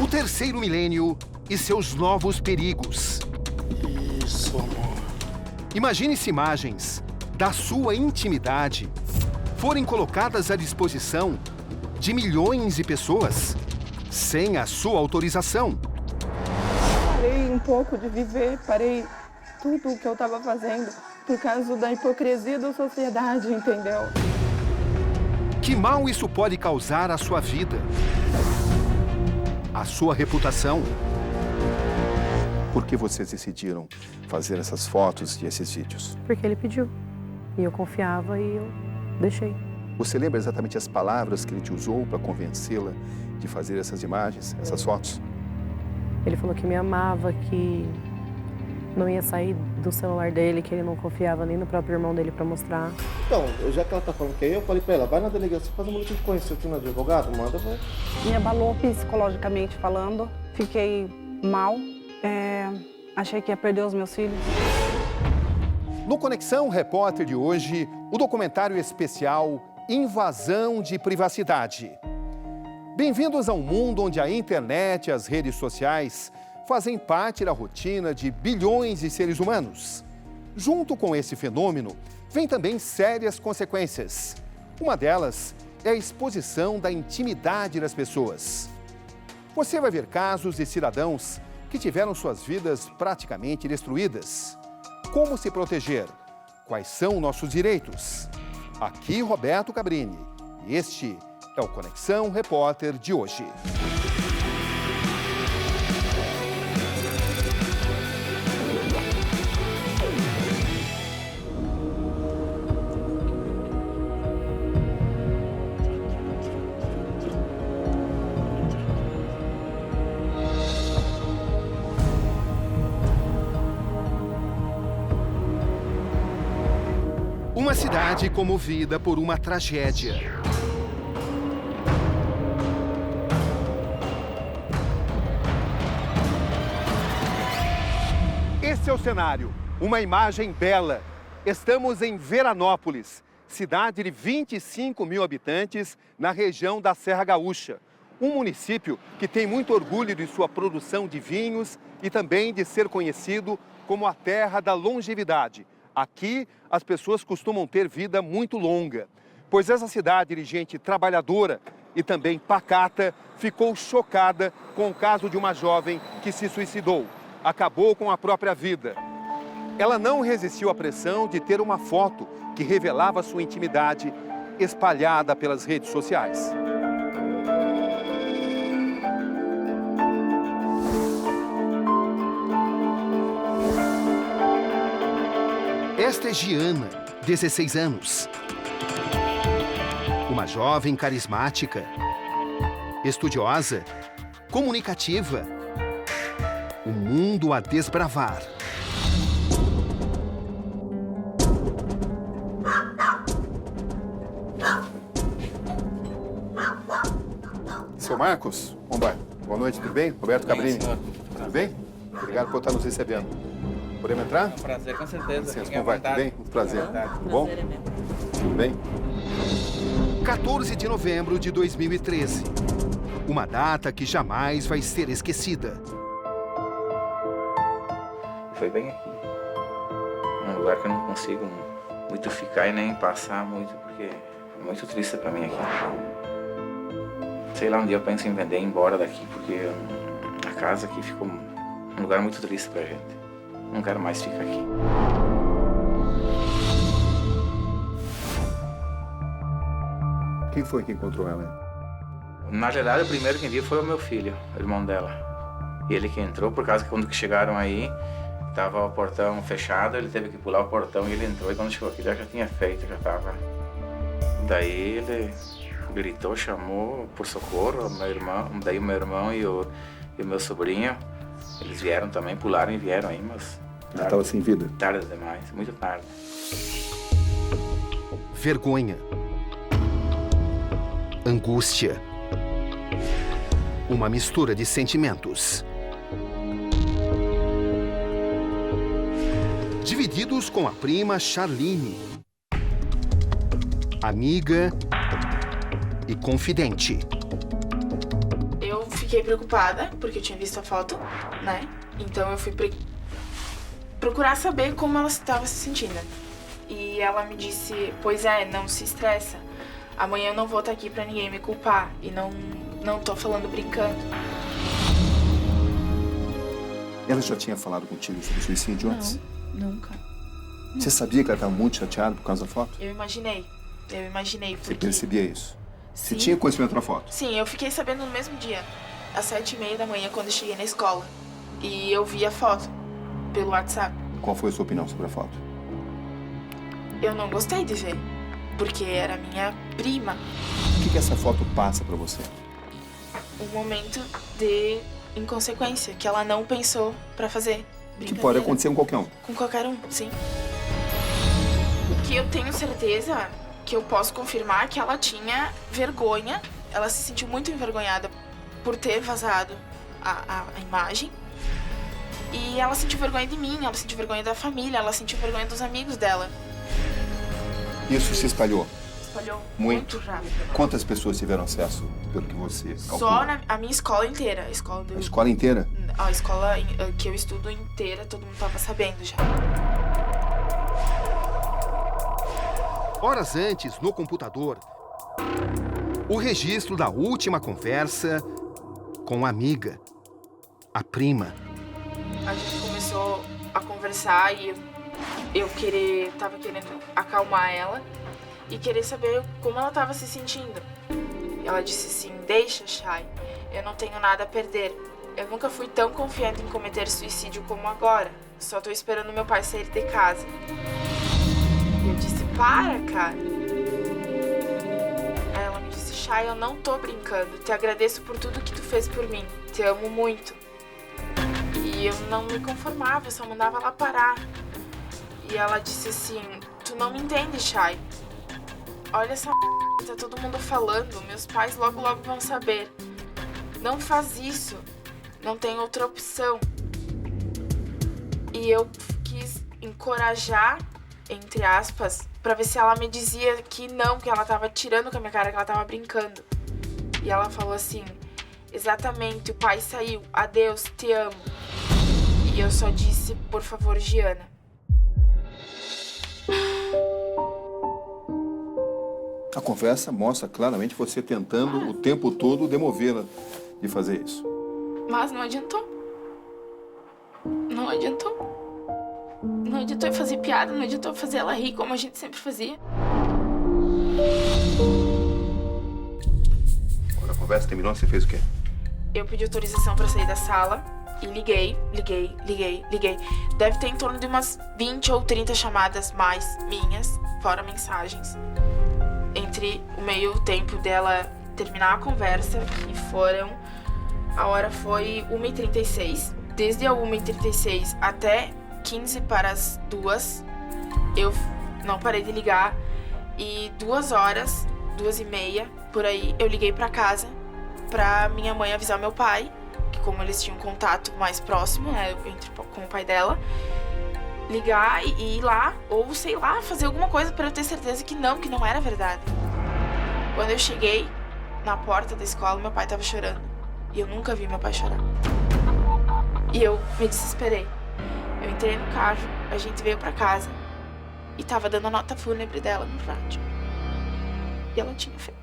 O terceiro milênio e seus novos perigos. Isso, amor. Imagine se imagens da sua intimidade forem colocadas à disposição de milhões de pessoas sem a sua autorização. Parei um pouco de viver, parei tudo o que eu estava fazendo por causa da hipocrisia da sociedade, entendeu? Que mal isso pode causar à sua vida? À sua reputação? Por que vocês decidiram fazer essas fotos e esses vídeos? Porque ele pediu. E eu confiava e eu deixei. Você lembra exatamente as palavras que ele te usou para convencê-la de fazer essas imagens, essas fotos? Ele falou que me amava, que não ia sair do celular dele, que ele não confiava nem no próprio irmão dele para mostrar. Então, já que ela tá falando que é eu falei pra ela, vai na delegacia, faz um boletim de conhecer aqui no advogado, manda, vai. Me abalou psicologicamente falando, fiquei mal, achei que ia perder os meus filhos. No Conexão Repórter de hoje, o documentário especial Invasão de Privacidade. Bem-vindos a um mundo onde a internet e as redes sociais fazem parte da rotina de bilhões de seres humanos. Junto com esse fenômeno, vem também sérias consequências. Uma delas é a exposição da intimidade das pessoas. Você vai ver casos de cidadãos que tiveram suas vidas praticamente destruídas. Como se proteger? Quais são nossos direitos? Aqui Roberto Cabrini. E este é o Conexão Repórter de hoje. Uma cidade comovida por uma tragédia. Esse é o cenário, uma imagem bela. Estamos em Veranópolis, cidade de 25 mil habitantes na região da Serra Gaúcha. Um município que tem muito orgulho de sua produção de vinhos e também de ser conhecido como a terra da longevidade. Aqui, as pessoas costumam ter vida muito longa, pois essa cidade de gente trabalhadora e também pacata ficou chocada com o caso de uma jovem que se suicidou, acabou com a própria vida. Ela não resistiu à pressão de ter uma foto que revelava sua intimidade espalhada pelas redes sociais. Esta é Giana, 16 anos. Uma jovem carismática, estudiosa, comunicativa. Um mundo a desbravar. Seu Marcos, boa noite, tudo bem? Roberto Cabrini, tudo bem? Obrigado por estar nos recebendo. Podemos entrar? É um prazer, com certeza. Licença, como vai? Tudo bem? Muito prazer. Tudo bom? Tudo bem? 14 de novembro de 2013. Uma data que jamais vai ser esquecida. Foi bem aqui. Um lugar que eu não consigo muito ficar e nem passar muito, porque é muito triste pra mim aqui. Sei lá, um dia eu penso em vender e ir embora daqui, porque a casa aqui ficou um lugar muito triste pra gente. Não quero mais ficar aqui. Quem foi que encontrou ela? Na verdade, o primeiro que viu foi o meu filho, o irmão dela. Ele que entrou, por causa que quando chegaram aí, tava o portão fechado, ele teve que pular o portão e ele entrou. E quando chegou aqui, já tinha feito, já tava. Daí ele gritou, chamou por socorro, meu irmão, daí o meu irmão e o meu sobrinho. Eles vieram também, pularam e vieram aí, mas... Ela estava sem vida? Tarde demais, muito tarde. Vergonha. Angústia. Uma mistura de sentimentos. Divididos com a prima Charline. Amiga e confidente. Eu fiquei fiquei preocupada, porque eu tinha visto a foto, né? Então eu fui procurar saber como ela estava se sentindo. E ela me disse, pois é, não se estressa. Amanhã eu não vou estar aqui pra ninguém me culpar. E não tô falando brincando. Ela já tinha falado contigo sobre suicídio antes? Não, nunca. Você sabia que ela estava muito chateada por causa da foto? Eu imaginei porque... Você percebia isso? Você Sim. tinha conhecimento da foto? Sim, eu fiquei sabendo no mesmo dia, às 7h30 da manhã, quando eu cheguei na escola. E eu vi a foto pelo WhatsApp. Qual foi a sua opinião sobre a foto? Eu não gostei de ver, porque era minha prima. O que essa foto passa pra você? Um momento de inconsequência, que ela não pensou pra fazer. Que pode acontecer com qualquer um. Com qualquer um, sim. O que eu tenho certeza, que eu posso confirmar, que ela tinha vergonha. Ela se sentiu muito envergonhada por ter vazado a imagem. E ela sentiu vergonha de mim, ela sentiu vergonha da família, ela sentiu vergonha dos amigos dela. Isso se espalhou? Espalhou Muito rápido. Quantas pessoas tiveram acesso, pelo que você calculou? Só a minha escola inteira. A escola inteira? A escola que eu estudo inteira, todo mundo tava sabendo já. Horas antes, no computador, o registro da última conversa com a amiga, a prima. A gente começou a conversar e eu tava querendo acalmar ela e querer saber como ela tava se sentindo. Ela disse assim, deixa, Chay, eu não tenho nada a perder. Eu nunca fui tão confiante em cometer suicídio como agora. Só tô esperando meu pai sair de casa. Eu disse, para, cara. Aí ela me disse, Chay, eu não tô brincando. Te agradeço por tudo que tu fez por mim. Te amo muito. E eu não me conformava, eu só mandava ela parar. E ela disse assim, tu não me entende, Chay. Olha essa tá todo mundo falando, meus pais logo vão saber. Não faz isso, não tem outra opção. E eu quis encorajar, entre aspas, pra ver se ela me dizia que não, que ela tava tirando com a minha cara, que ela tava brincando. E ela falou assim, exatamente, o pai saiu, adeus, te amo. E eu só disse, por favor, Giana. A conversa mostra claramente você tentando o tempo todo demovê-la de fazer isso. Mas não adiantou. Não adiantou. Não adiantou eu fazer piada, não adiantou eu fazer ela rir como a gente sempre fazia. Quando a conversa terminou, você fez o quê? Eu pedi autorização pra sair da sala e liguei. Deve ter em torno de umas 20 ou 30 chamadas mais minhas, fora mensagens. Entre o meio tempo dela terminar a conversa, que a hora foi 1h36. Desde a 1h36 até 15 para as 2, eu não parei de ligar. E 2 horas, 2h30, por aí, eu liguei pra casa pra minha mãe avisar meu pai, que como eles tinham contato mais próximo, né, com o pai dela, ligar e ir lá, ou sei lá, fazer alguma coisa pra eu ter certeza que não era verdade. Quando eu cheguei na porta da escola, meu pai tava chorando. E eu nunca vi meu pai chorar. E eu me desesperei. Eu entrei no carro, a gente veio pra casa e tava dando a nota fúnebre dela no rádio. E ela tinha feito.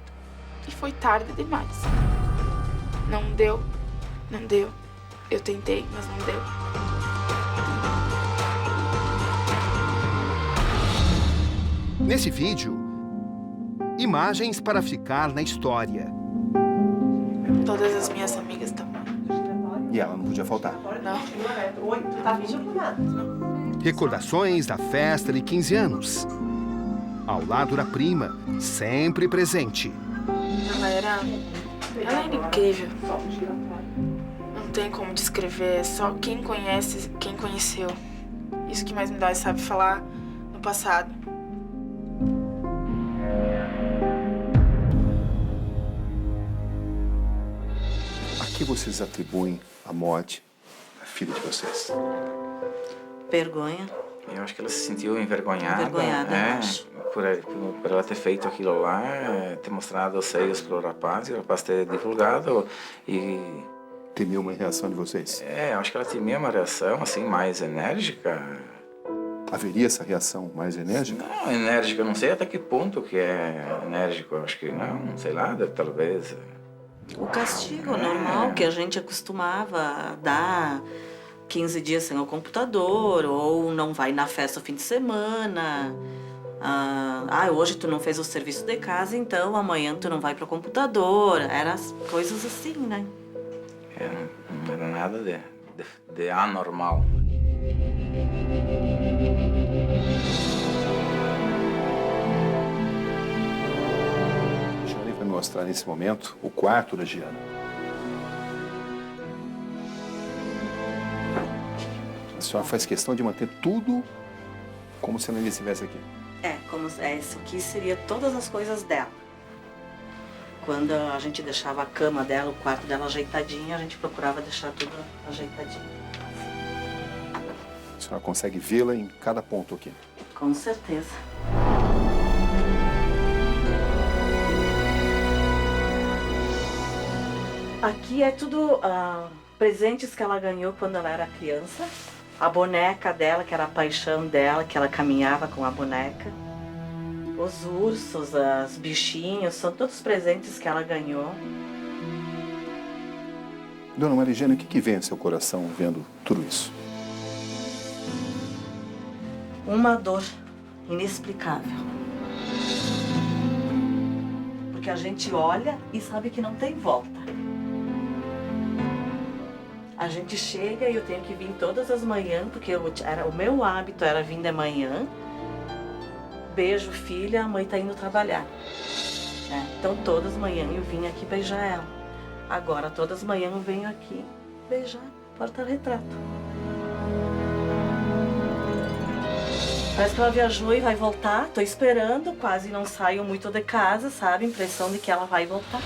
E foi tarde demais. Não deu. Eu tentei, mas não deu. Nesse vídeo, imagens para ficar na história. Todas as minhas amigas estavam. E ela não podia faltar. Não. Recordações da festa de 15 anos. Ao lado da prima, sempre presente. Ela era incrível. Não tem como descrever, só quem conhece, quem conheceu. Isso que mais me dói, sabe, falar no passado. A que vocês atribuem a morte da filha de vocês? Vergonha. Eu acho que ela se sentiu envergonhada. Envergonhada, eu acho. Por ela ter feito aquilo lá, ter mostrado os seios pro rapaz, e o rapaz ter divulgado. E temia uma reação de vocês? Acho que ela temia uma reação, assim, mais enérgica. Haveria essa reação mais enérgica? Não, enérgica, eu não sei até que ponto que é enérgico. Eu acho que não, sei lá, talvez. O castigo normal que a gente acostumava a dar 15 dias sem o computador, ou não vai na festa o fim de semana. Hoje tu não fez o serviço de casa, então amanhã tu não vai pro computador. Eram coisas assim, né? Não era nada de anormal. A Giane vai mostrar nesse momento o quarto da Giana. A senhora faz questão de manter tudo como se ela ainda estivesse aqui. Isso aqui seria todas as coisas dela. Quando a gente deixava a cama dela, o quarto dela ajeitadinho, a gente procurava deixar tudo ajeitadinho. A senhora consegue vê-la em cada ponto aqui. Com certeza. Aqui é tudo presentes que ela ganhou quando ela era criança. A boneca dela, que era a paixão dela, que ela caminhava com a boneca. Os ursos, os bichinhos, são todos presentes que ela ganhou. Dona Marigiana, o que vem ao seu coração vendo tudo isso? Uma dor inexplicável. Porque a gente olha e sabe que não tem volta. A gente chega e eu tenho que vir todas as manhãs, porque o meu hábito era vir de manhã. Beijo, filha, a mãe tá indo trabalhar. Então todas as manhãs eu vim aqui beijar ela. Agora todas as manhãs eu venho aqui beijar porta-retrato. Parece que ela viajou e vai voltar, tô esperando, quase não saio muito de casa, sabe? Impressão de que ela vai voltar.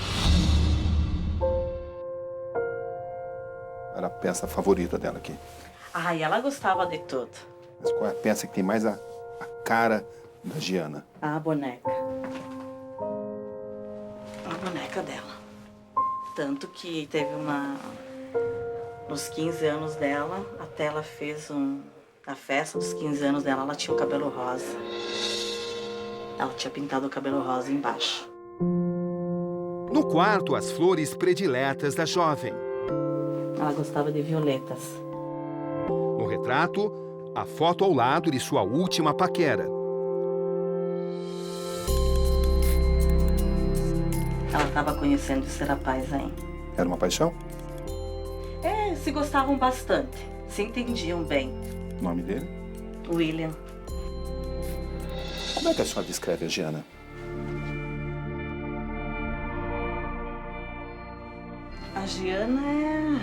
Era a peça favorita dela aqui. E ela gostava de tudo. Mas qual é a peça que tem mais a cara da Giana? A boneca. A boneca dela. Tanto que teve nos 15 anos dela, até ela fez na festa dos 15 anos dela, ela tinha o cabelo rosa. Ela tinha pintado o cabelo rosa embaixo. No quarto, as flores prediletas da jovem. Ela gostava de violetas. No retrato, a foto ao lado de sua última paquera. Ela estava conhecendo esse rapaz ainda. Era uma paixão? Se gostavam bastante. Se entendiam bem. O nome dele? William. Como é que a senhora descreve a Giana? A Giana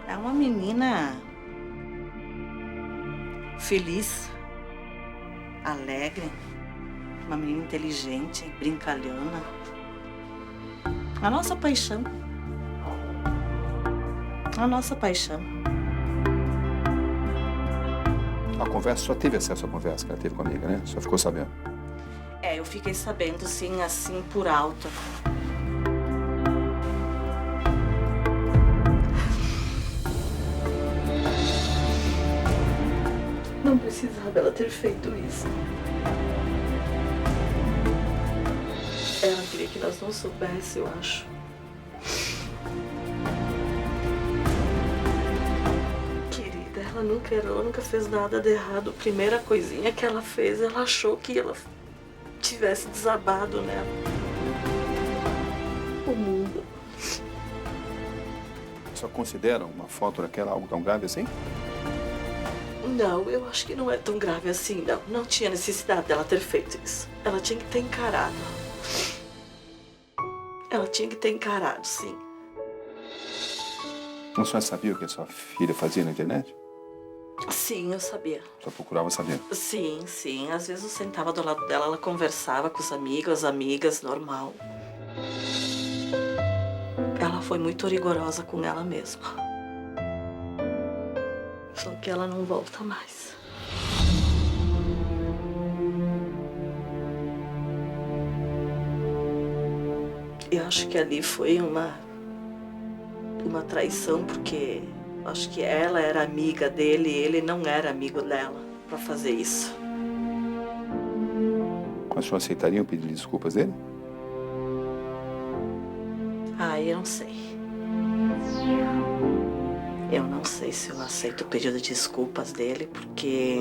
é uma menina feliz, alegre, uma menina inteligente, brincalhona. A nossa paixão. A nossa paixão. A conversa, só teve acesso à conversa que ela teve com a amiga, né? Só ficou sabendo. Eu fiquei sabendo, sim, assim, por alto. Não precisava ela ter feito isso. Ela queria que nós não soubéssemos, eu acho. Querida, ela nunca fez nada de errado. A primeira coisinha que ela fez, ela achou que ela tivesse desabado nela. O mundo. Só considera uma foto daquela algo tão grave assim? Não, eu acho que não é tão grave assim, não. Não tinha necessidade dela ter feito isso. Ela tinha que ter encarado. Ela tinha que ter encarado, sim. A senhora sabia o que a sua filha fazia na internet? Sim, eu sabia. Só procurava saber. Sim, sim. Às vezes eu sentava do lado dela, ela conversava com os amigos, as amigas, normal. Ela foi muito rigorosa com ela mesma. Só que ela não volta mais. Eu acho que ali foi uma traição, porque acho que ela era amiga dele e ele não era amigo dela para fazer isso. Mas o senhor aceitaria o pedido de desculpas dele? Eu não sei. Eu não sei se eu aceito o pedido de desculpas dele, porque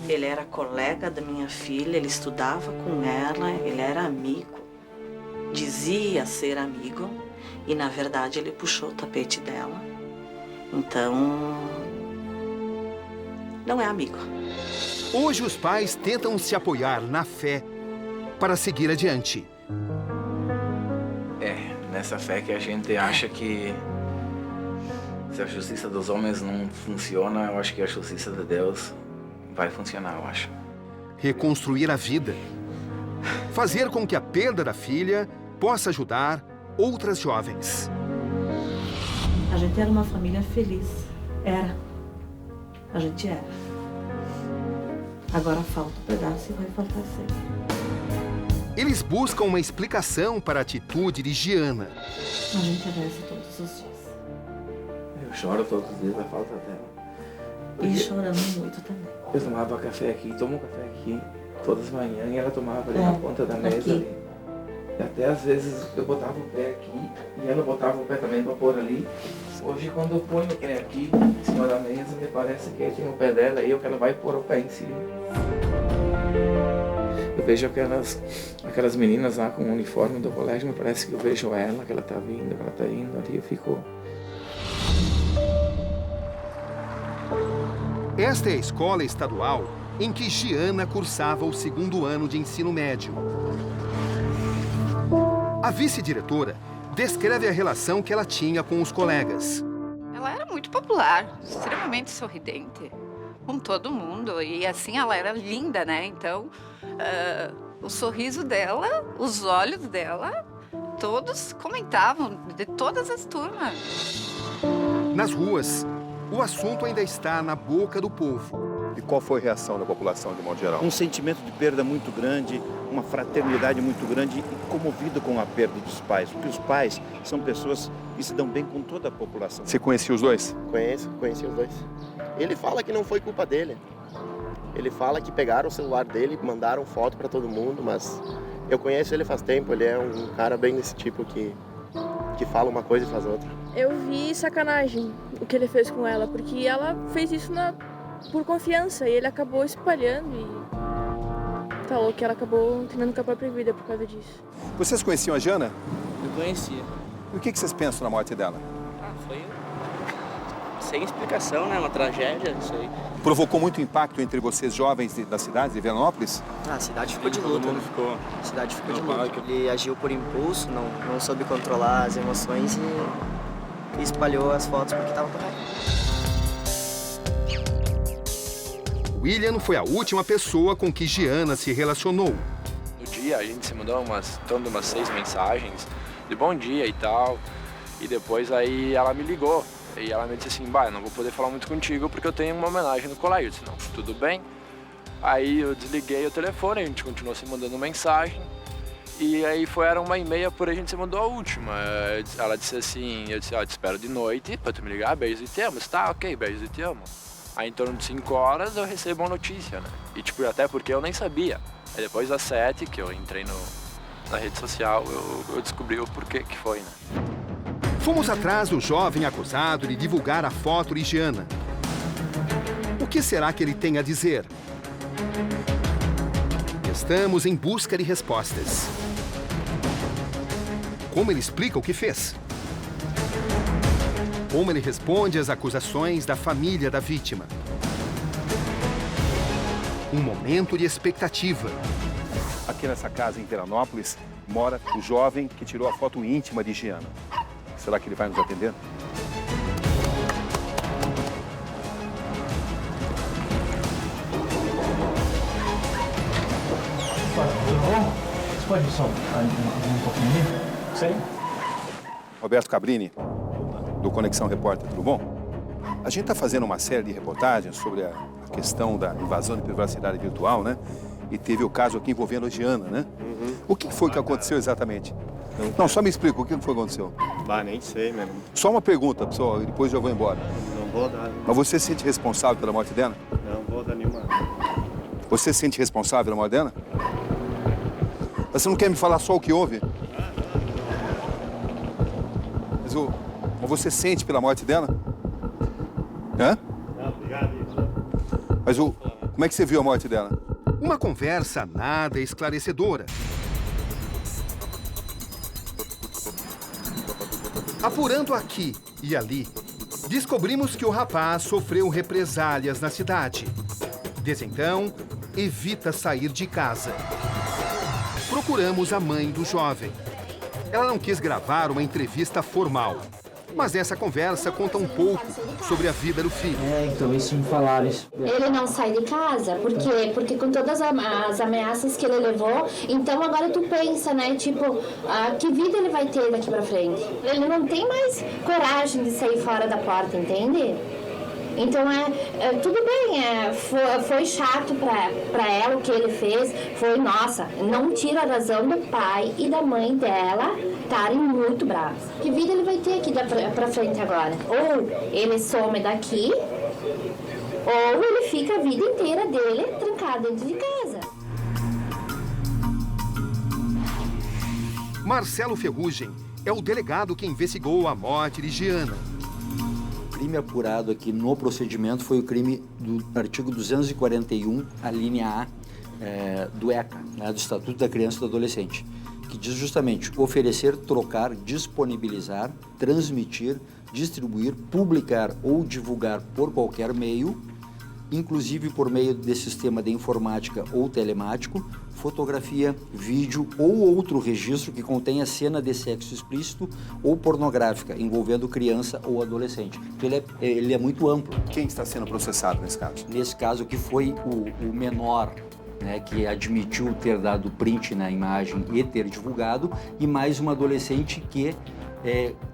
ele era colega da minha filha, ele estudava com ela, ele era amigo. Dizia ser amigo e, na verdade, ele puxou o tapete dela. Então, não é amigo. Hoje os pais tentam se apoiar na fé para seguir adiante. Nessa fé que a gente acha que se a justiça dos homens não funciona, eu acho que a justiça de Deus vai funcionar, eu acho. Reconstruir a vida. Fazer com que a perda da filha possa ajudar outras jovens. A gente era uma família feliz. Era. A gente era. Agora falta um pedaço e vai faltar sempre. Eles buscam uma explicação para a atitude de Giana. A gente reza todos os dias. Eu choro todos os dias da falta dela. E choramos muito também. Eu tomava café aqui, tomo café aqui todas as manhãs e ela tomava ali na ponta da mesa. Ali. E até às vezes eu botava o pé aqui e ela botava o pé também para pôr ali. Hoje quando eu ponho o pé aqui em cima da mesa, me parece que tem o pé dela e eu que ela vai pôr o pé em cima. Eu vejo aquelas meninas lá com o uniforme do colégio, me parece que eu vejo ela, que ela tá vindo, que ela tá indo, ali eu fico... Esta é a escola estadual em que Giana cursava o 2º ano de ensino médio. A vice-diretora descreve a relação que ela tinha com os colegas. Ela era muito popular, extremamente sorridente, com todo mundo. E assim, ela era linda, né? Então, o sorriso dela, os olhos dela, todos comentavam, de todas as turmas. Nas ruas, o assunto ainda está na boca do povo. E qual foi a reação da população, de modo geral? Um sentimento de perda muito grande, uma fraternidade muito grande e comovido com a perda dos pais. Porque os pais são pessoas que se dão bem com toda a população. Você conhecia os dois? Conheci os dois. Ele fala que não foi culpa dele. Ele fala que pegaram o celular dele, mandaram foto para todo mundo, mas eu conheço ele faz tempo. Ele é um cara bem desse tipo que fala uma coisa e faz outra. Eu vi sacanagem o que ele fez com ela, porque ela fez isso por confiança e ele acabou espalhando e falou que ela acabou tendo com a própria vida por causa disso. Vocês conheciam a Giana? Eu conhecia. E o que vocês pensam na morte dela? Foi sem explicação, né? Uma tragédia, isso aí. Provocou muito impacto entre vocês jovens da cidade de Veranópolis? A cidade ficou de luto. Todo mundo ficou. A cidade ficou de luto. Ele agiu por impulso, não soube controlar as emoções e espalhou as fotos porque estava com raiva. William foi a última pessoa com que Giana se relacionou. No dia, a gente se mandou umas 6 mensagens de bom dia e tal. E depois aí ela me ligou. E ela me disse assim, eu não vou poder falar muito contigo porque eu tenho uma homenagem no colégio. Eu disse, não, tudo bem. Aí eu desliguei o telefone, a gente continuou se mandando mensagem. E aí era 1h30 por aí, a gente se mandou a última. Ela disse assim, eu disse, te espero de noite pra tu me ligar, beijos e te amo. Tá, ok, beijos e te amo. Aí em torno de 5 horas eu recebo uma notícia, né? E até porque eu nem sabia. Aí depois das 7, que eu entrei na rede social, eu descobri o porquê que foi, né? Fomos atrás do jovem acusado de divulgar a foto de Giana. O que será que ele tem a dizer? Estamos em busca de respostas. Como ele explica o que fez? Como ele responde às acusações da família da vítima? Um momento de expectativa. Aqui nessa casa em Veranópolis mora o jovem que tirou a foto íntima de Giana. Será que ele vai nos atender? Você pode só um pouquinho? Sim. Roberto Cabrini, do Conexão Repórter, tudo bom? A gente está fazendo uma série de reportagens sobre a questão da invasão de privacidade virtual, né? E teve o caso aqui envolvendo a Giana, né? O que foi que aconteceu exatamente? Não, só me explica, o que foi que aconteceu? Nem sei, meu irmão. Só uma pergunta, pessoal, e depois eu vou embora. Não vou dar. Mas você se sente responsável pela morte dela? Não vou dar nenhuma. Você se sente responsável pela morte dela? Mas você não quer me falar só o que houve? Mas você sente pela morte dela? Hã? Não, obrigado. Mas como é que você viu a morte dela? Uma conversa nada esclarecedora. Apurando aqui e ali, descobrimos que o rapaz sofreu represálias na cidade. Desde então, evita sair de casa. Procuramos a mãe do jovem. Ela não quis gravar uma entrevista formal, mas essa conversa conta um pouco sobre a vida do filho. Então isso me falaram. Ele não sai de casa, por quê? Porque com todas as ameaças que ele levou, então agora tu pensa, né, tipo, que vida ele vai ter daqui pra frente? Ele não tem mais coragem de sair fora da porta, entende? Então, tudo bem, foi chato pra ela o que ele fez, nossa, não tira a razão do pai e da mãe dela estarem muito bravos. Que vida ele vai ter aqui pra frente agora? Ou ele some daqui, ou ele fica a vida inteira dele trancado dentro de casa. Marcelo Ferrugem é o delegado que investigou a morte de Giana. O crime apurado aqui no procedimento foi o crime do artigo 241, a linha A, do ECA, né, do Estatuto da Criança e do Adolescente, que diz justamente oferecer, trocar, disponibilizar, transmitir, distribuir, publicar ou divulgar por qualquer meio, inclusive por meio de sistema de informática ou telemático, fotografia, vídeo ou outro registro que contenha cena de sexo explícito ou pornográfica envolvendo criança ou adolescente. Então ele é muito amplo. Quem está sendo processado nesse caso? Nesse caso que foi o menor, né, que admitiu ter dado print na imagem e ter divulgado, e mais uma adolescente que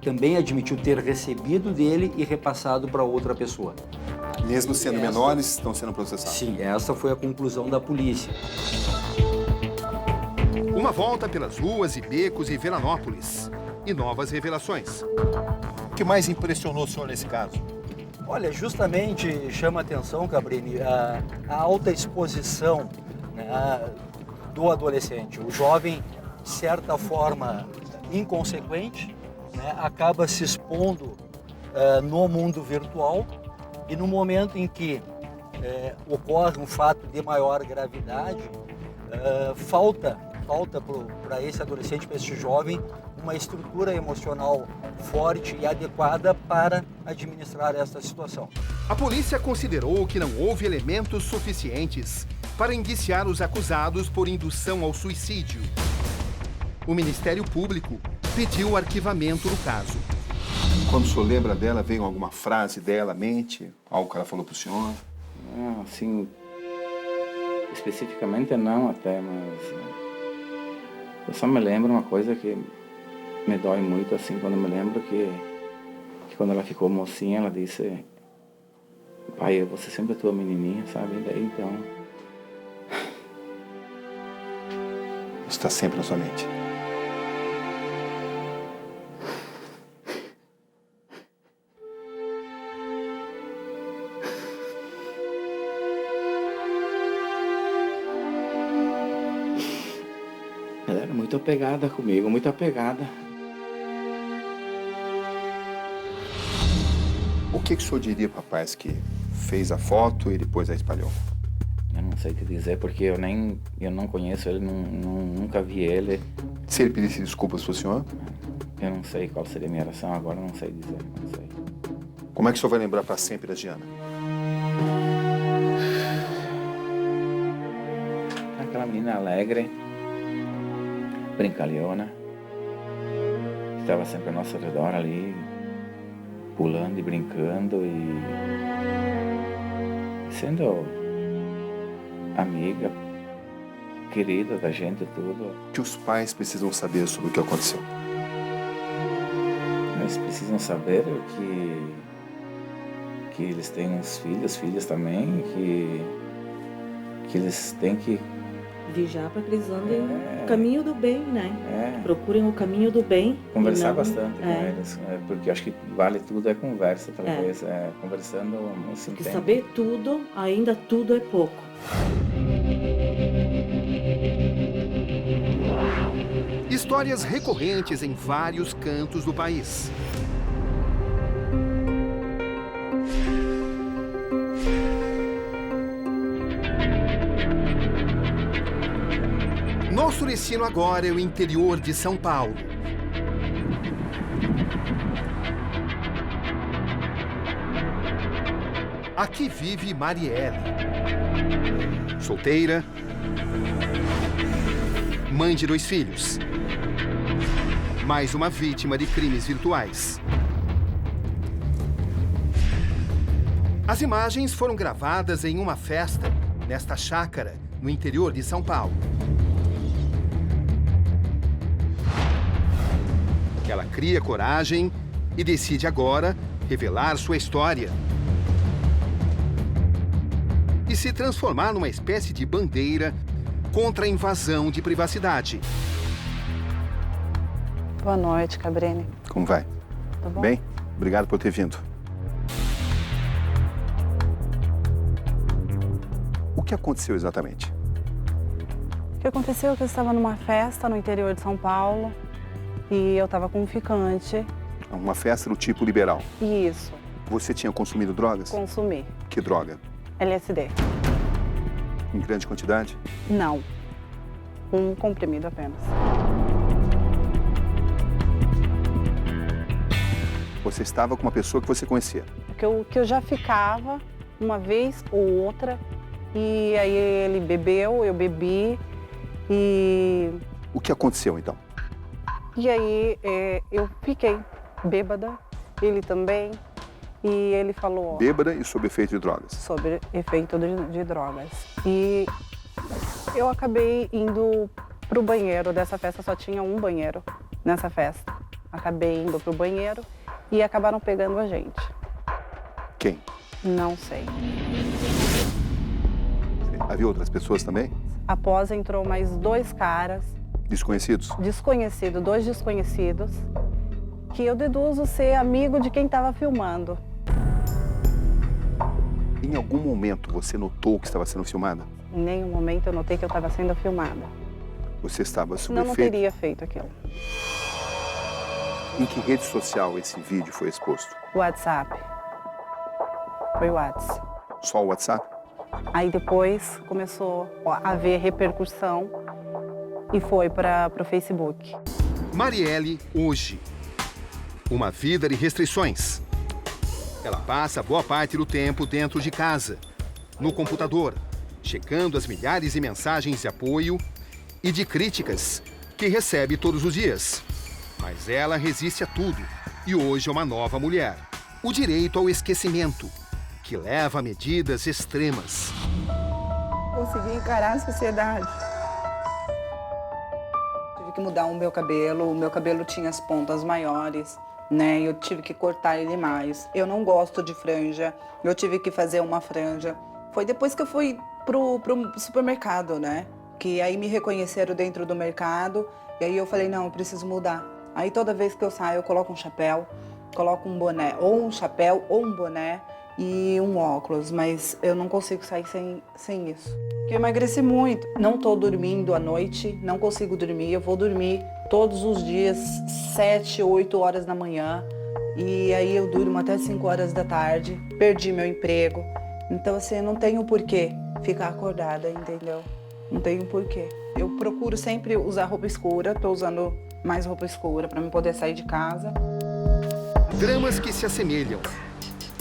também admitiu ter recebido dele e repassado para outra pessoa. Mesmo sendo menores, estão sendo processados? Sim, essa foi a conclusão da polícia. Uma volta pelas ruas e becos em Veranópolis. E novas revelações. O que mais impressionou o senhor nesse caso? Olha, justamente chama a atenção, Cabrini, a alta exposição, né, do adolescente. O jovem, de certa forma, inconsequente, né, acaba se expondo no mundo virtual, e no momento em que ocorre um fato de maior gravidade, falta para esse adolescente, para esse jovem, uma estrutura emocional forte e adequada para administrar esta situação. A polícia considerou que não houve elementos suficientes para indiciar os acusados por indução ao suicídio. O Ministério Público pediu o arquivamento do caso. Quando o senhor lembra dela, veio alguma frase dela, mente? Algo que ela falou para o senhor? Não, assim, especificamente não até, mas eu só me lembro uma coisa que me dói muito, assim, quando me lembro que quando ela ficou mocinha, ela disse: pai, você sempre é tua menininha, sabe? E daí, então... Isso está sempre na sua mente. Ela era muito apegada comigo, muito apegada. O que o senhor diria para o rapaz que fez a foto e depois a espalhou? Eu não sei te dizer, porque eu não conheço ele, nunca vi ele. Se ele pedisse desculpas para o senhor? Eu não sei qual seria a minha reação agora, não sei dizer, não sei. Como é que o senhor vai lembrar para sempre da Giana? Aquela menina alegre, brincalhona, que estava sempre ao nosso redor ali, pulando e brincando e sendo amiga, querida da gente, tudo. O que os pais precisam saber sobre o que aconteceu? Eles precisam saber que eles têm uns filhos, filhas também, que eles têm que Vigiar para que eles andem no caminho do bem, né? Que procurem o caminho do bem. Conversar não, bastante com eles, porque acho que vale tudo é conversa, talvez. Conversando, assim, porque saber tudo, ainda tudo é pouco. Histórias recorrentes em vários cantos do país. Nosso destino agora é o interior de São Paulo. Aqui vive Marielle. Solteira, mãe de 2 filhos. Mais uma vítima de crimes virtuais. As imagens foram gravadas em uma festa nesta chácara, no interior de São Paulo. Ela cria coragem e decide agora revelar sua história e se transformar numa espécie de bandeira contra a invasão de privacidade. Boa noite, Cabrini. Como vai? Tá bom? Bem? Obrigado por ter vindo. O que aconteceu exatamente? O que aconteceu é que eu estava numa festa no interior de São Paulo e eu estava com um ficante. Uma festa do tipo liberal. Isso. Você tinha consumido drogas? Consumi. Que droga? LSD. Em grande quantidade? Não. Um comprimido apenas. Você estava com uma pessoa que você conhecia? Que eu já ficava uma vez ou outra. E aí ele bebeu, eu bebi e... O que aconteceu então? E aí eu fiquei bêbada, ele também. E ele falou... Bêbada e sob efeito de drogas? Sob efeito de drogas. E eu acabei indo pro banheiro dessa festa, só tinha um banheiro nessa festa. Acabei indo pro banheiro e acabaram pegando a gente. Quem? Não sei. Havia outras pessoas também? Após entrou mais 2 caras. Desconhecidos? Desconhecidos, 2 desconhecidos. Que eu deduzo ser amigo de quem estava filmando. Em algum momento você notou que estava sendo filmada? Em nenhum momento eu notei que eu estava sendo filmada. Você estava sob Senão efeito? não teria feito aquilo. Em que rede social esse vídeo foi exposto? WhatsApp. Foi o WhatsApp. Só o WhatsApp? Aí depois começou a haver repercussão e foi para o Facebook. Marielle hoje. Uma vida de restrições. Ela passa boa parte do tempo dentro de casa, no computador, checando as milhares de mensagens de apoio e de críticas que recebe todos os dias. Mas ela resiste a tudo e hoje é uma nova mulher. O direito ao esquecimento, que leva a medidas extremas. Consegui encarar a sociedade. Tive que mudar o meu cabelo tinha as pontas maiores, né? Eu tive que cortar ele mais. Eu não gosto de franja, eu tive que fazer uma franja. Foi depois que eu fui pro supermercado, né? Que aí me reconheceram dentro do mercado e aí eu falei, não, eu preciso mudar. Aí toda vez que eu saio eu coloco um chapéu, coloco um boné, ou um chapéu, ou um boné e um óculos, mas eu não consigo sair sem isso. Eu emagreci muito, não tô dormindo à noite, não consigo dormir, eu vou dormir todos os dias, 7, 8 horas da manhã, e aí eu durmo até 5 horas da tarde, perdi meu emprego, então assim, eu não tenho porquê ficar acordada, entendeu? Não tenho porquê. Eu procuro sempre usar roupa escura, tô usando mais roupa escura para me poder sair de casa. Dramas que se assemelham.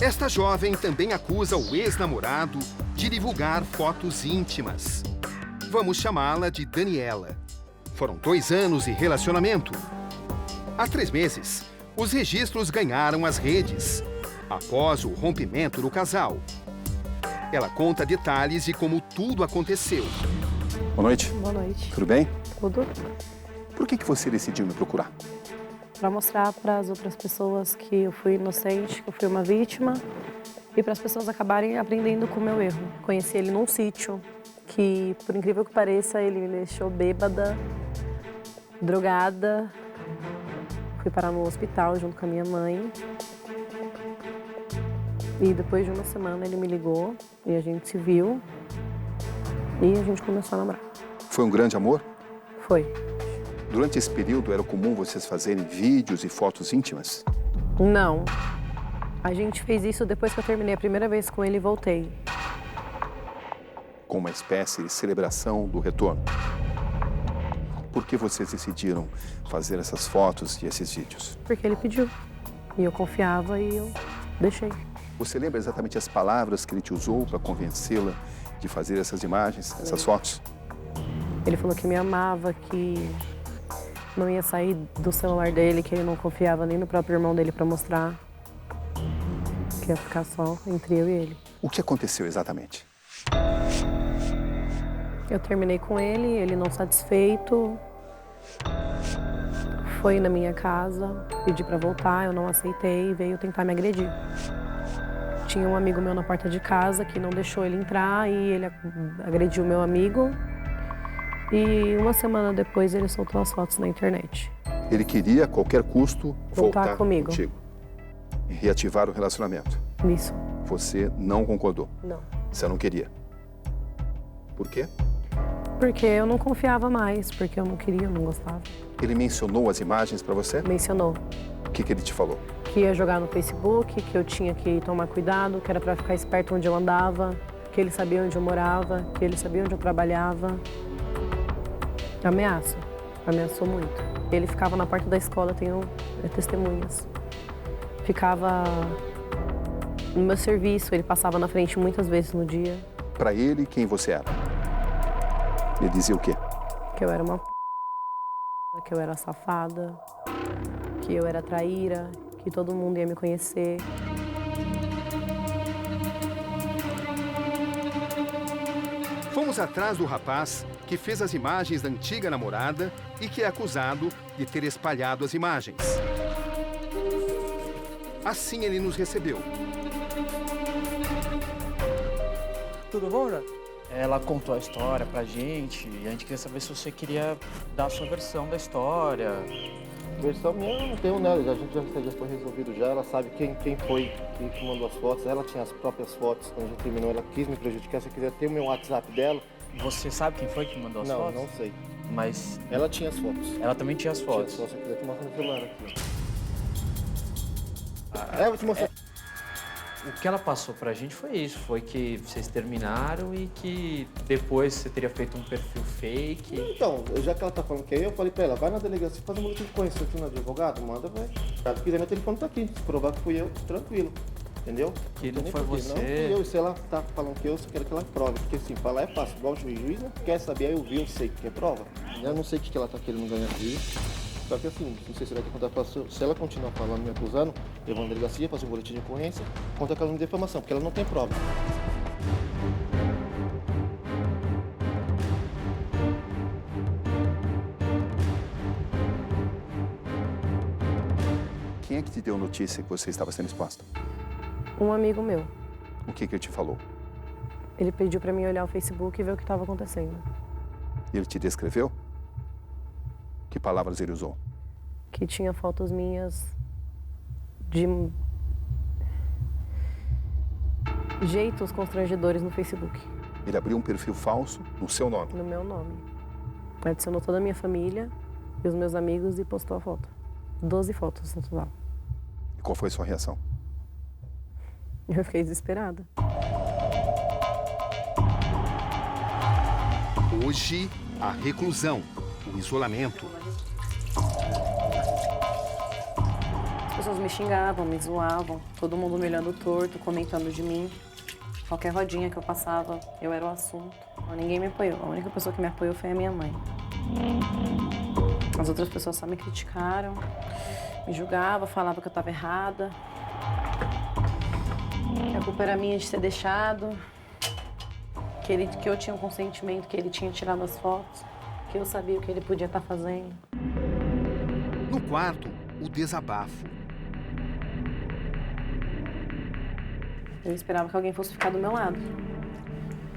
Esta jovem também acusa o ex-namorado de divulgar fotos íntimas. Vamos chamá-la de Daniela. Foram 2 anos de relacionamento. Há 3 meses, os registros ganharam as redes, após o rompimento do casal. Ela conta detalhes de como tudo aconteceu. Boa noite. Boa noite. Tudo bem? Tudo. Por que você decidiu me procurar? Para mostrar para as outras pessoas que eu fui inocente, que eu fui uma vítima, e para as pessoas acabarem aprendendo com o meu erro. Conheci ele num sítio, que, por incrível que pareça, ele me deixou bêbada, drogada. Fui parar no hospital junto com a minha mãe. E depois de uma semana ele me ligou e a gente se viu e a gente começou a namorar. Foi um grande amor? Foi. Durante esse período era comum vocês fazerem vídeos e fotos íntimas? Não. A gente fez isso depois que eu terminei a primeira vez com ele e voltei. Com uma espécie de celebração do retorno. Por que vocês decidiram fazer essas fotos e esses vídeos? Porque ele pediu. E eu confiava e eu deixei. Você lembra exatamente as palavras que ele te usou para convencê-la de fazer essas imagens, essas fotos? Ele falou que me amava, que não ia sair do celular dele, que ele não confiava nem no próprio irmão dele para mostrar. Que ia ficar só entre eu e ele. O que aconteceu exatamente? Eu terminei com ele não satisfeito. Foi na minha casa, pedi para voltar, eu não aceitei e veio tentar me agredir. Tinha um amigo meu na porta de casa que não deixou ele entrar e ele agrediu meu amigo. E uma semana depois ele soltou as fotos na internet. Ele queria, a qualquer custo, voltar comigo. Contigo. E reativar o relacionamento. Isso. Você não concordou? Não. Você não queria? Por quê? Porque eu não confiava mais, porque eu não queria, eu não gostava. Ele mencionou as imagens para você? Mencionou. O que ele te falou? Que ia jogar no Facebook, que eu tinha que tomar cuidado, que era para ficar esperto onde eu andava, que ele sabia onde eu morava, que ele sabia onde eu trabalhava. Ameaça. Ameaçou muito. Ele ficava na porta da escola, tenho testemunhas. Ficava no meu serviço, ele passava na frente muitas vezes no dia. Para ele, quem você era? Ele dizia o quê? Que eu era uma p***, que eu era safada, que eu era traíra, que todo mundo ia me conhecer. Fomos atrás do rapaz que fez as imagens da antiga namorada e que é acusado de ter espalhado as imagens. Assim ele nos recebeu. Tudo bom, Jota? Ela contou a história pra gente e a gente queria saber se você queria dar a sua versão da história. Versão minha eu não tenho, né? A gente já foi resolvido já, ela sabe quem foi que mandou as fotos. Ela tinha as próprias fotos, quando a gente terminou, ela quis me prejudicar. Se eu quiser ter o meu WhatsApp dela. Você sabe quem foi que mandou as fotos? Não sei. Mas... Ela tinha as fotos. Ela também tinha as fotos? Se você quiser, te mostro no celular aqui. Eu vou te mostrar. O que ela passou pra gente foi isso, foi que vocês terminaram e que depois você teria feito um perfil fake. Então, já que ela tá falando que é eu falei pra ela, vai na delegacia, faz um boletim de ocorrência aqui no advogado, manda, vai. Caso quiser, meu telefone tá aqui, se provar que fui eu, tranquilo. Entendeu? Que não foi você. Não fui eu, se ela tá falando que eu quero que ela prove, porque assim, falar é fácil, igual o juiz não quer saber, aí eu vi, eu sei que é prova. Eu não sei o que ela tá querendo ganhar com isso. Só que assim, não sei se vai ter que contar, se ela continuar falando, me acusando, eu vou na delegacia, fazer um boletim de ocorrência, contra calúnia de defamação, porque ela não tem prova. Quem é que te deu notícia que você estava sendo exposta? Um amigo meu. O que ele te falou? Ele pediu para mim olhar o Facebook e ver o que estava acontecendo. Ele te descreveu? Que palavras ele usou? Que tinha fotos minhas de jeitos constrangedores no Facebook. Ele abriu um perfil falso no seu nome? No meu nome. Adicionou toda a minha família e os meus amigos e postou a foto. 12 fotos no total. E qual foi a sua reação? Eu fiquei desesperada. Hoje, a reclusão, o isolamento. As pessoas me xingavam, me zoavam, todo mundo me olhando torto, comentando de mim. Qualquer rodinha que eu passava, eu era o assunto. Ninguém me apoiou. A única pessoa que me apoiou foi a minha mãe. As outras pessoas só me criticaram, me julgavam, falavam que eu estava errada. Que a culpa era minha de ter deixado. Que eu tinha um consentimento, que ele tinha tirado as fotos. Que eu sabia o que ele podia estar fazendo. No quarto, o desabafo. Eu esperava que alguém fosse ficar do meu lado,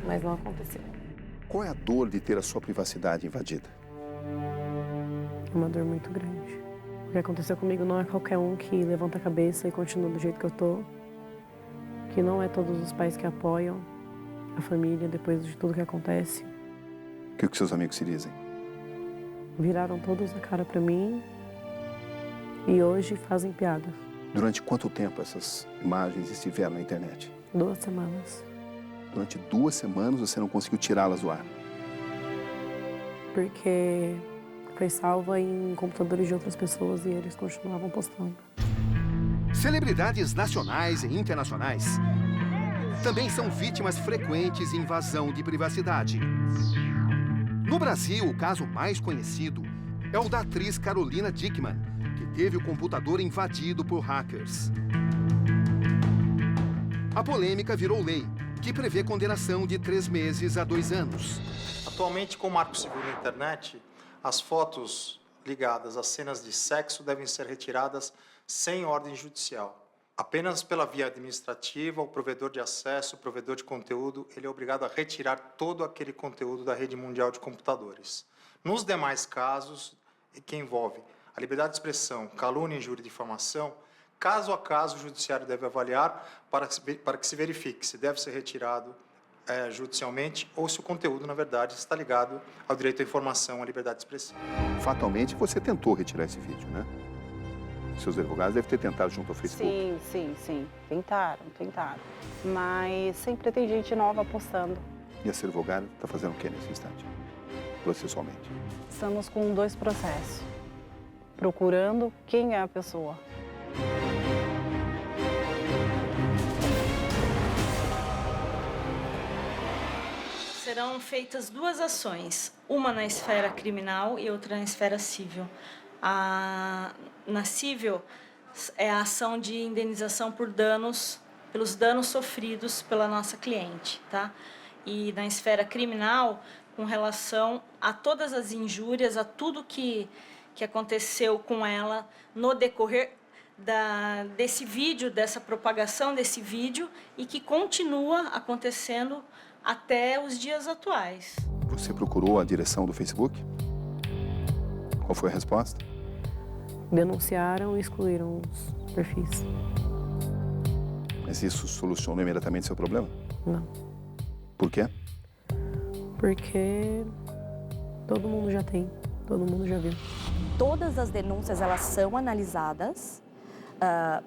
mas não aconteceu. Qual é a dor de ter a sua privacidade invadida? É uma dor muito grande. O que aconteceu comigo não é qualquer um que levanta a cabeça e continua do jeito que eu tô. Que não é todos os pais que apoiam a família depois de tudo que acontece. O que os seus amigos se dizem? Viraram todos a cara pra mim e hoje fazem piadas. Durante quanto tempo essas imagens estiveram na internet? 2 semanas. Durante 2 semanas você não conseguiu tirá-las do ar? Porque foi salva em computadores de outras pessoas e eles continuavam postando. Celebridades nacionais e internacionais também são vítimas frequentes de invasão de privacidade. No Brasil, o caso mais conhecido é o da atriz Carolina Dickmann, que teve o computador invadido por hackers. A polêmica virou lei, que prevê condenação de 3 meses a 2 anos. Atualmente, com o Marco Civil da Internet, as fotos ligadas a cenas de sexo devem ser retiradas sem ordem judicial. Apenas pela via administrativa, o provedor de acesso, o provedor de conteúdo, ele é obrigado a retirar todo aquele conteúdo da rede mundial de computadores. Nos demais casos, que envolve a liberdade de expressão, calúnia, injúria e difamação, caso a caso o judiciário deve avaliar para que se verifique se deve ser retirado judicialmente ou se o conteúdo, na verdade, está ligado ao direito à informação, à liberdade de expressão. Fatalmente, você tentou retirar esse vídeo, né? Seus advogados devem ter tentado junto ao Facebook. Sim. Tentaram. Mas sempre tem gente nova postando. E essa advogada está fazendo o que nesse instante? Processualmente. Estamos com 2 processos. Procurando quem é a pessoa. Serão feitas 2 ações, uma na esfera criminal e outra na esfera civil. Na civil é a ação de indenização pelos danos sofridos pela nossa cliente, tá? E na esfera criminal, com relação a todas as injúrias, a tudo que aconteceu com ela no decorrer desse vídeo, dessa propagação desse vídeo e que continua acontecendo até os dias atuais. Você procurou a direção do Facebook? Qual foi a resposta? Denunciaram e excluíram os perfis. Mas isso solucionou imediatamente seu problema? Não. Por quê? Porque todo mundo já tem, todo mundo já viu. Todas as denúncias, elas são analisadas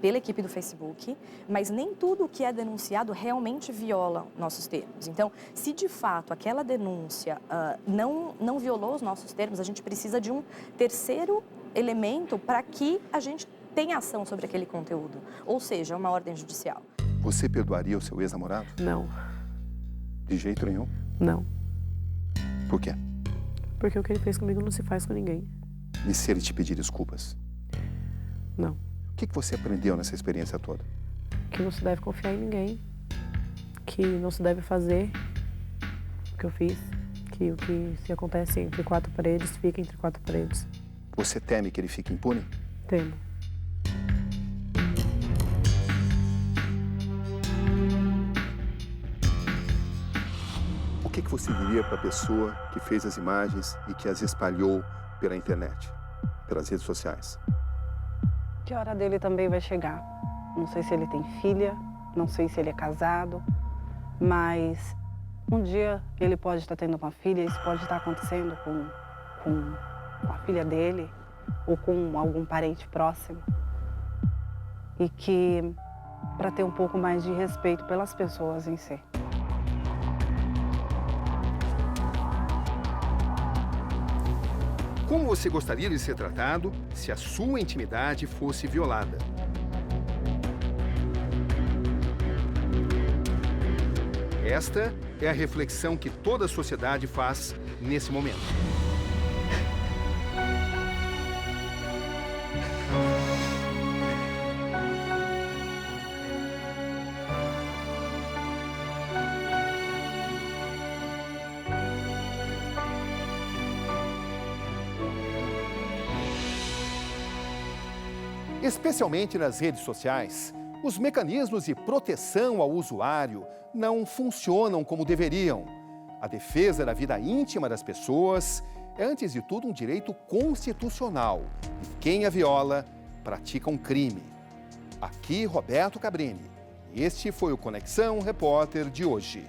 pela equipe do Facebook, mas nem tudo o que é denunciado realmente viola nossos termos. Então, se de fato aquela denúncia não violou os nossos termos, a gente precisa de um terceiro elemento para que a gente tenha ação sobre aquele conteúdo, ou seja, uma ordem judicial. Você perdoaria o seu ex-namorado? Não. De jeito nenhum? Não. Por quê? Porque o que ele fez comigo não se faz com ninguém. E se ele te pedir desculpas? Não. O que você aprendeu nessa experiência toda? Que não se deve confiar em ninguém, que não se deve fazer o que eu fiz, que o que se acontece entre 4 paredes, fica entre 4 paredes. Você teme que ele fique impune? Temo. O que você diria para a pessoa que fez as imagens e que as espalhou pela internet, pelas redes sociais? Que hora dele também vai chegar. Não sei se ele tem filha, não sei se ele é casado, mas um dia ele pode estar tendo uma filha, isso pode estar acontecendo com a filha dele ou com algum parente próximo. E que, para ter um pouco mais de respeito pelas pessoas em si. Como você gostaria de ser tratado se a sua intimidade fosse violada? Esta é a reflexão que toda a sociedade faz nesse momento. Especialmente nas redes sociais, os mecanismos de proteção ao usuário não funcionam como deveriam. A defesa da vida íntima das pessoas é, antes de tudo, um direito constitucional. E quem a viola pratica um crime. Aqui, Roberto Cabrini. Este foi o Conexão Repórter de hoje.